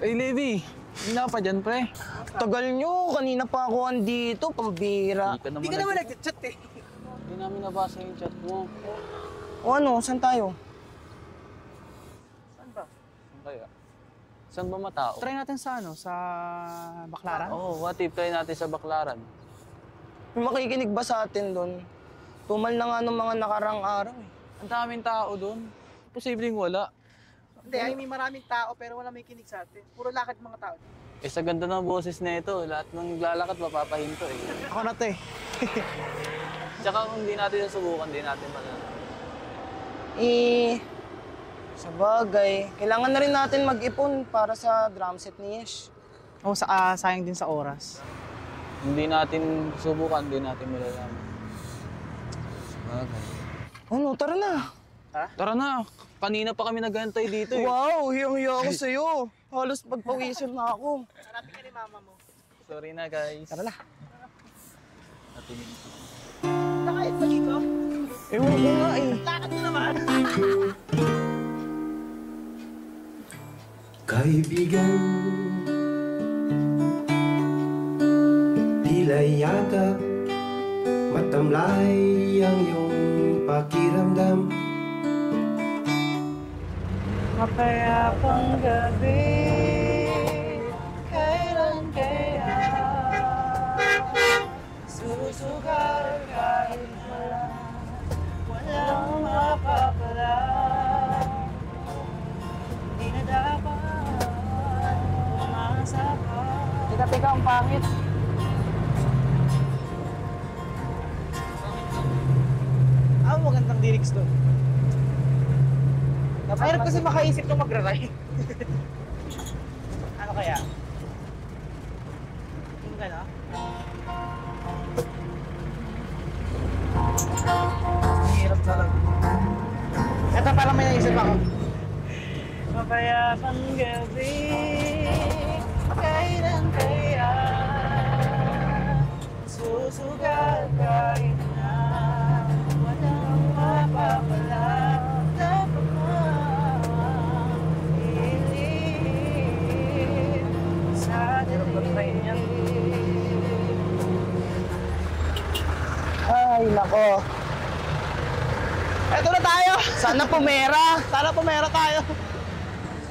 Ay, Levi. Hindi na pa dyan, pre. Tagal nyo. Kanina pa ako andito. Pambira. Hindi ka naman nag-chat eh. Hindi namin nabasa yung chat mo. O ano? Saan tayo? Saan ba? Saan kaya? Saan ba matao? Try natin sa ano, sa Baclaran? Oo, what if try natin sa Baclaran? May makikinig ba sa atin doon? Tumal na nga nung mga nakarang araw eh. Ang daming tao doon. Posibleng wala. Hindi, ay may maraming tao pero wala may kinig sa atin. Puro lakad mga tao. Eh, sa ganda ng boses na ito, lahat ng naglalakad mapapahinto eh. Ako na to eh. Tsaka kung di natin susubukan, di natin malalaman. Sa bagay, kailangan na rin natin mag-ipon para sa drum set ni Yesh. Oo, sayang din sa oras. Hindi natin susubukan, di natin malalaman. Sabagay. Ano, tara na. Tara na, kanina pa kami naghantay dito eh. Wow, hiyang-hiya ako sa'yo. Halos pagpawisan na ako. Hanapin ka ni mama mo. Sorry na guys. Tara na. Natingin. Nakait ba dito? Ewan ko nga eh. Lakad mo naman. Kaibigan, tila yata matamlay ang iyong pakiramdam. Mapayapang gabi, kailan kaya susugal kahit walang mapapala. Hindi na dapat umasa pa. Teka, ang pangit. Magandang lyrics doon. Mahirap kasi makaisip nung magra-rhyme. Ano kaya? Yung gano'n? Mahirap talaga. Ito parang may naisip ako. Mapayapang gabi, kailan kaya susugal kahit na walang mapapala. Dapat mahilig sa dilim. Ay, nako. Eto na tayo! Sana pumera. Sana pumera tayo!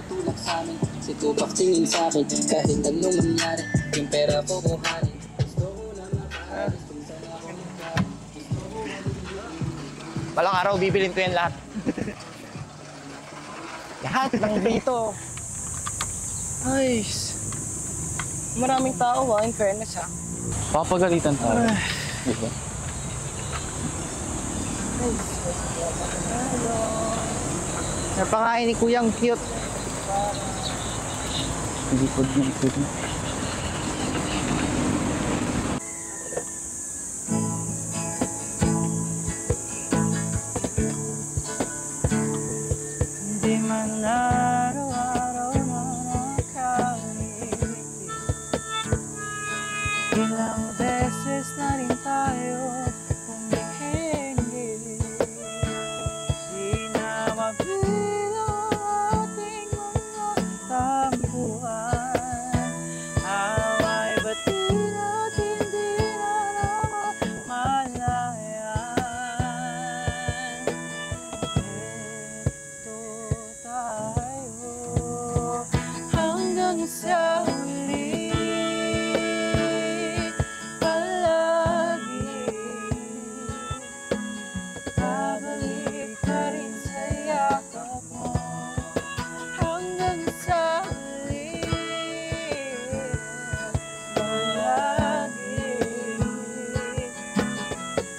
Tulak sa amin, si Tupac tingin sa akin. Kahit anong nangyari, yung pera ko kuhanin. Gusto ko na makahalis kung saan ako magkahalis. Balang araw, bibilin ko yan lahat. Lahat lang dito. Ay, maraming tao in fairness ha. Papagalitan tayo. Diba? Napakain ni Kuyang cute. Likod ng likod. Hindi man araw-araw na nakangiti. Ilang beses na rin tayo humihinggi. Di na mabilang ating mga tampuhan. Away ba't di natin di na namamalayan? Ito tayo hanggang sa huli, palagi babalik ka rin sa yakap mo. Hanggang sa huli, palagi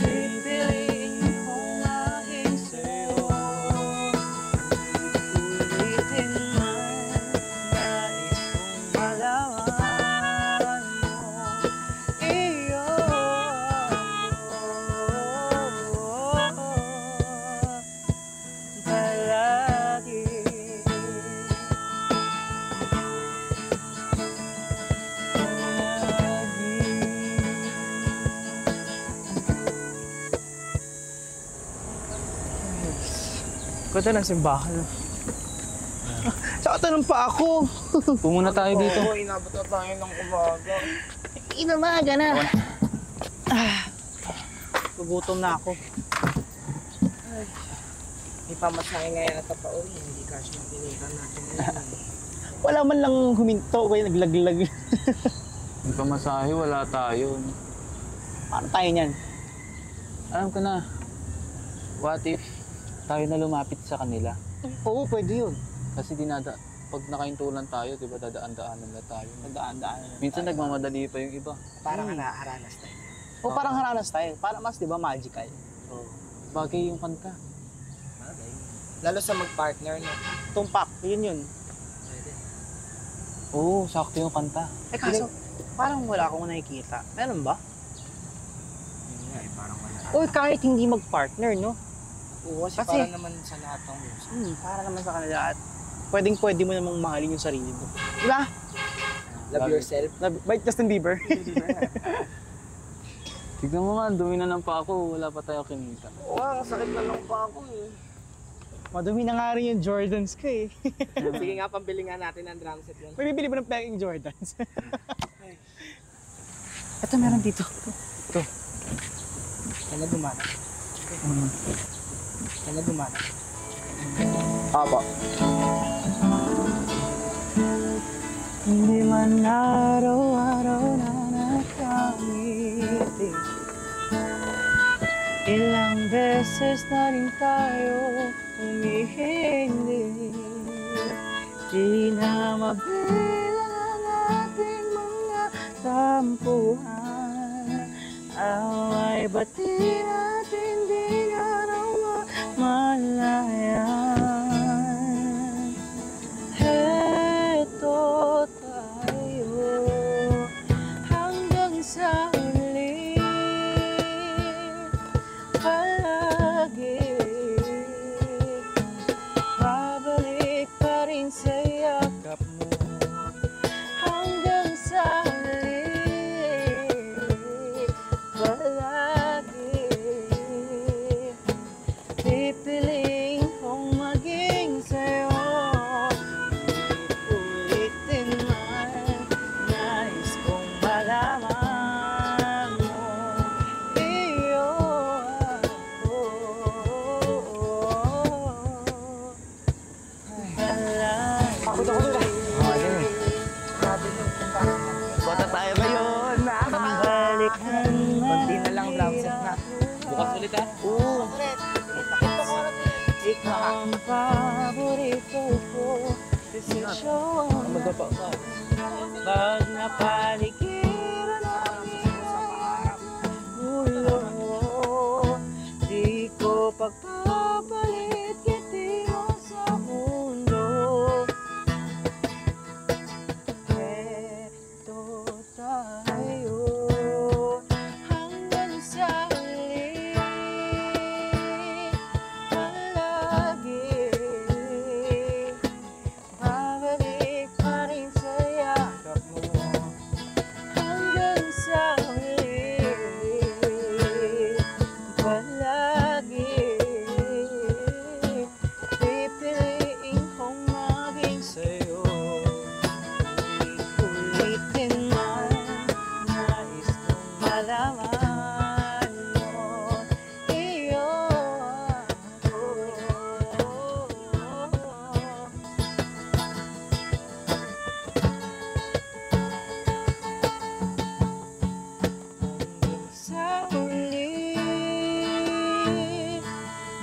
pipiliin kong maging sa'yo. Ulitin man, nais kong malaman mo, iyo ako palagi. Ganda ng simbahan. Saka tanong pa ako. Pumuna tayo dito. Oo, inabot na tayo ng umaga. Inumaga na. Gugutom na ako. May pamasahe nga yata pa uwi. Hindi cash yung tinitan natin ngayon. Wala man lang huminto, kaya naglaglag. May pamasahe, wala tayo. Paano tayo niyan? Alam ko na. What if tayo na lumapit sa kanila? Oo, pwede yun. Kasi pag nakaintulan tayo, di ba, dadaan-daanan na tayo. Nagdaan-daan. Minsan nagmamadali pa yung iba. Parang haranas tayo. O parang haranas tayo. Para mas, di ba, magical. Oh. Bagay yung kanta. Lalo sa mag-partner, no? Tumpak, yun. Oo, sakto yung kanta. Eh kaso, parang wala akong nakikita. Meron ba? Yun nga eh, parang wala. O kahit hindi mag-partner, no? Oo, kasi para naman sa lahat ng music. Para naman sa kanila at pwedeng-pwede mo namang mahalin yung sarili mo. Diba? Love yourself. Bait Justin Bieber. Tignan mo nga, dumi na ng pa ako, wala pa tayo kinita. Wow, sakit na lang pa ako eh. Madumi na nga rin yung Jordans ko eh. Sige nga, pambili nga natin ng drum set yun. May bibili mo ng peking Jordans. Ito meron dito. Kaya dumana. Kaya dumana. Apo. Hindi man araw-araw na nakamiti. Ilang beses na rin tayo humihindi. Di na mabilang ang ating mga tampuhan. Away ba't di natin di na raw malayan? Heto tayo hanggang sa huli. Palagi babalik pa rin sa yakap mo hanggang sa huli. Palagi pipiliin kong maging sa'yo. Ulitin man, nais kong malaman mo. Iyo ako. Bota tayo ngayon. Balikan Konti na lang drum set na. Bukas ulit ha? Oo. ikaw ang paborito ko. Desisyon na pag napaligiran ang iyong gulo. Di ko pagpapalit ngiti mo sa mundo. Eto tayo hanggang sa huli. Palagi babalik pa rin sa yakap mo hanggang sa huli. Palagi pipiliin kong maging sa'yo. Ulitin man, nais kong malaman mo. Iyo ako. Hanggang sa huli,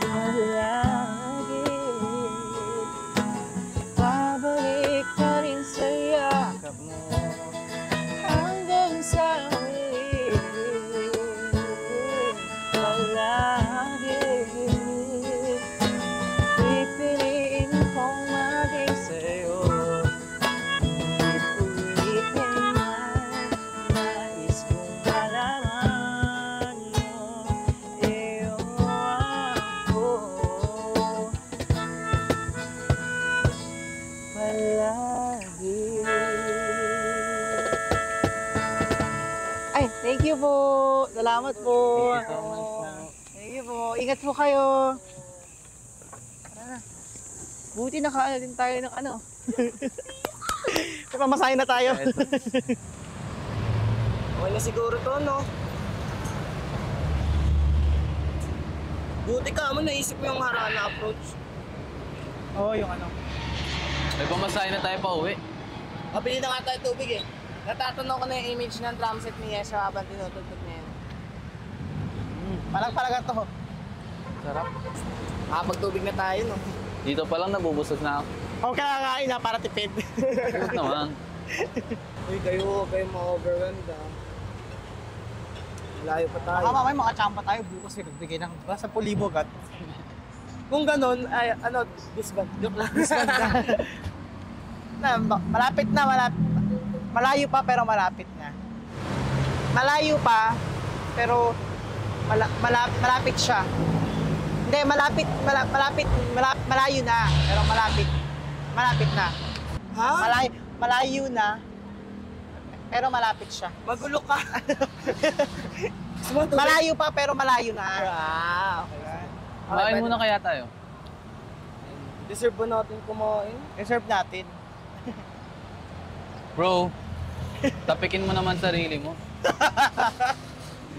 palagi babalik pa rin sa yakap mo hanggang sa huli. Palagi pipiliin kong maging sa'yo. Ulit-ulitin man, nais kong malaman mo. Iyo ako. Palagi. Ay, thank you po. Salamat po. Thank you so much po. Thank you po. Ingat po kayo. Tara na. Buti nakaano din tayo ng ano. May pamasahin na tayo. Eto. Okay na siguro to, no? Buti ka mo, naisip mo yung Harana approach. Oo, yung ano. May pamasahin na tayo pa uwi. Mabili na nga tayo tubig eh. Natatanog ko na yung image ng drum set ni Yesha habang tinutugtog niya yan. Palag-palaga to. Sarap. Makapagtubig na tayo, no? Dito pa lang nabubusog na ako. Huwag ka nakakain na para tipid. Huwag naman. Uy, kayo ma-overwhelmed ah. Malayo pa tayo. Baka mamaya makachamba tayo bukas eh. Nagbigay ng 10,000 agad. Kung ganun, ay ano, disband. Joke lang. Malapit na, malayo pa pero malapit na. Malayo pa pero malapit siya. Hindi, malayo na pero malapit na. Ha? Malayo na pero malapit siya. Magulo ka. Malayo pa pero malayo na. Ah, okay. Kumain muna kaya tayo. Deserve ba natin kumain? Reserve natin. Bro, tapikin mo naman sarili mo.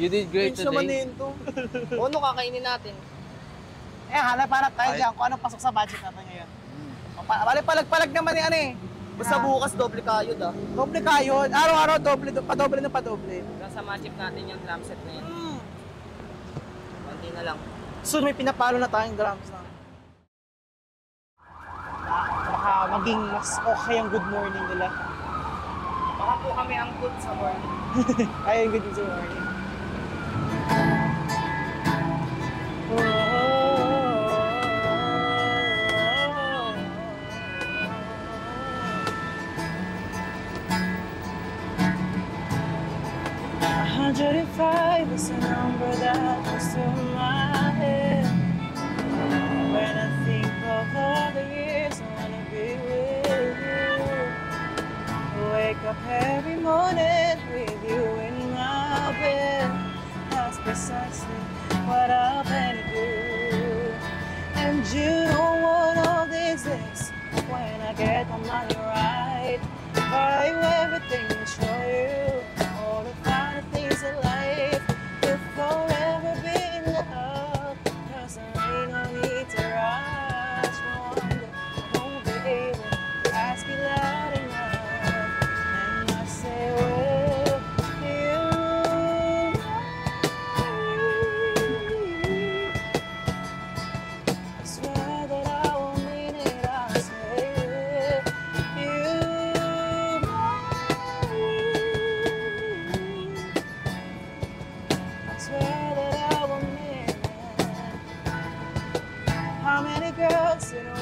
You did great Pinch naman today. yun to. O, ano kakainin natin? Hanap tayo Ay. dyan kung anong pasok sa budget natin ngayon. Palag-palag naman yan eh. Basta bukas doble kayod ah. Doble kayo. Araw-araw padoble na padoble. Sama chip natin yung drum set na yun. Konti na lang. Soon may pinapalo na tayong drums na. Baka maging mas okay ang good morning nila. Baka po kami ang good sa morning. Ay, ang good news sa morning. $105 is a number that goes to my head. When I think of all the years I wanna be with you. Wake up every morning with you in my bed. That's precisely what I plan to do. And you know one of these days, when I get my money right, buy you everything to show you all the finer things in life. You'll forever be in love, 'cause there ain't no need to rush. No wonder I won't be able to ask you loud enough. And I say, well, you I swear that I won't mean it. I say, you I swear that I won't mean it. How many girls in a